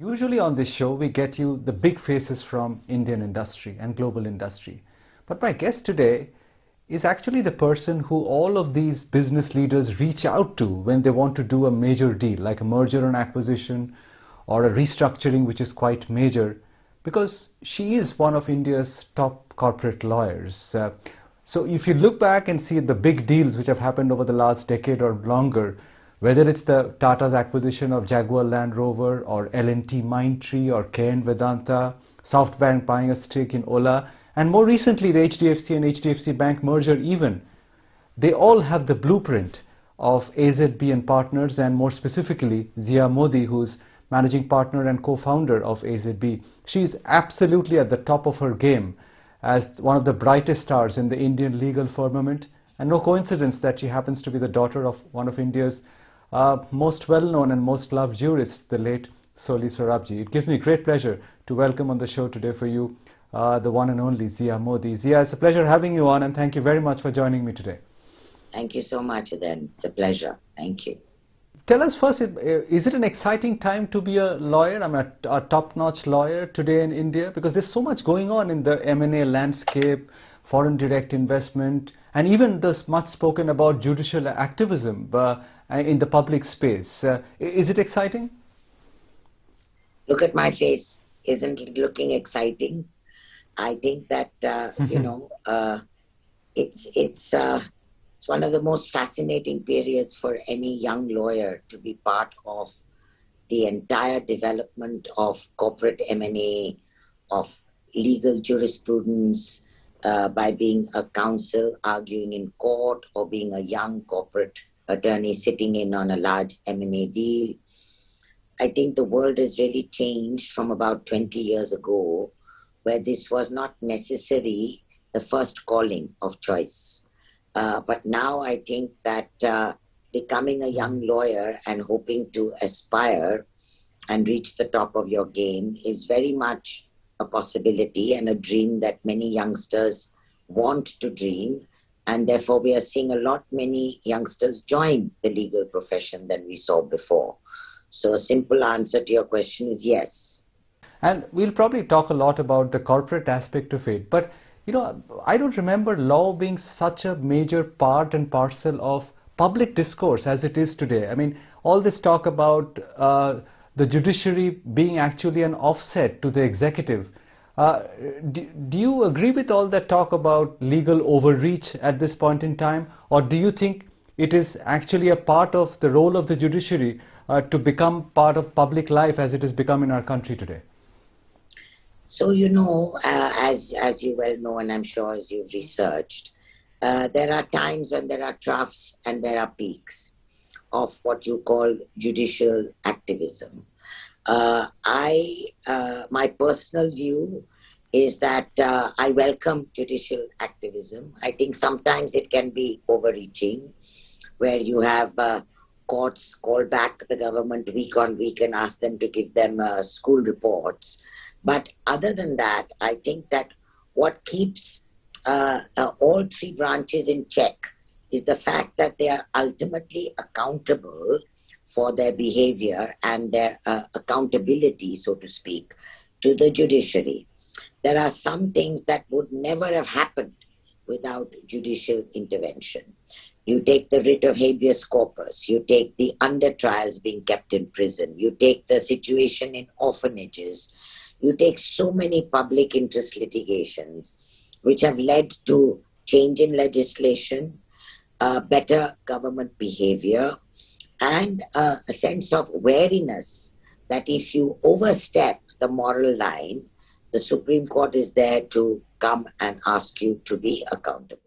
Usually on this show, we get you the big faces from Indian industry and global industry. But my guest today is actually the person who all of these business leaders reach out to when they want to do a major deal, like a merger and acquisition or a restructuring, which is quite major, because she is one of India's top corporate lawyers. So if you look back and see the big deals which have happened over the last decade or longer, whether it's the Tata's acquisition of Jaguar Land Rover or L&T Mindtree or KN Vedanta, SoftBank buying a stake in Ola, and more recently the HDFC and HDFC Bank merger even, they all have the blueprint of AZB and Partners, and more specifically Zia Mody, who's managing partner and co-founder of AZB. She's absolutely at the top of her game as one of the brightest stars in the Indian legal firmament, and no coincidence that she happens to be the daughter of one of India's most well-known and most loved jurists, the late Soli Sorabjee. It gives me great pleasure to welcome on the show today for you the one and only Zia Mody. Zia, it's a pleasure having you on, and thank you very much for joining me today. Thank you so much, Udayan. It's a pleasure. Thank you. Tell us first, is it an exciting time to be a lawyer? I'm a top-notch lawyer today in India, because there's so much going on in the M&A landscape, foreign direct investment, and even this much spoken about judicial activism in the public space. Is it exciting? Look at my face. Isn't it looking exciting? I think that, it's one of the most fascinating periods for any young lawyer to be part of the entire development of corporate M&A, of legal jurisprudence, by being a counsel arguing in court, or being a young corporate attorney sitting in on a large M&A deal. I think the world has really changed from about 20 years ago, where this was not necessarily the first calling of choice. But now I think that becoming a young lawyer and hoping to aspire and reach the top of your game is very much a possibility and a dream that many youngsters want to dream. And therefore we are seeing a lot many youngsters join the legal profession than we saw before. So a simple answer to your question is yes. And we'll probably talk a lot about the corporate aspect of it. But I don't remember law being such a major part and parcel of public discourse as it is today. I mean, all this talk about the judiciary being actually an offset to the executive. Do you agree with all that talk about legal overreach at this point in time? Or do you think it is actually a part of the role of the judiciary to become part of public life as it has become in our country today? So, as you well know, and I'm sure as you've researched, there are times when there are troughs and there are peaks of what you call judicial activism. My personal view is that I welcome judicial activism. I think sometimes it can be overreaching, where you have courts call back the government week on week and ask them to give them school reports. But other than that, I think that what keeps all three branches in check is the fact that they are ultimately accountable for their behavior and their accountability, so to speak, to the judiciary. There are some things that would never have happened without judicial intervention. You take the writ of habeas corpus, you take the under trials being kept in prison, you take the situation in orphanages, you take so many public interest litigations which have led to change in legislation, better government behavior, and a sense of wariness that if you overstep the moral line, the Supreme Court is there to come and ask you to be accountable.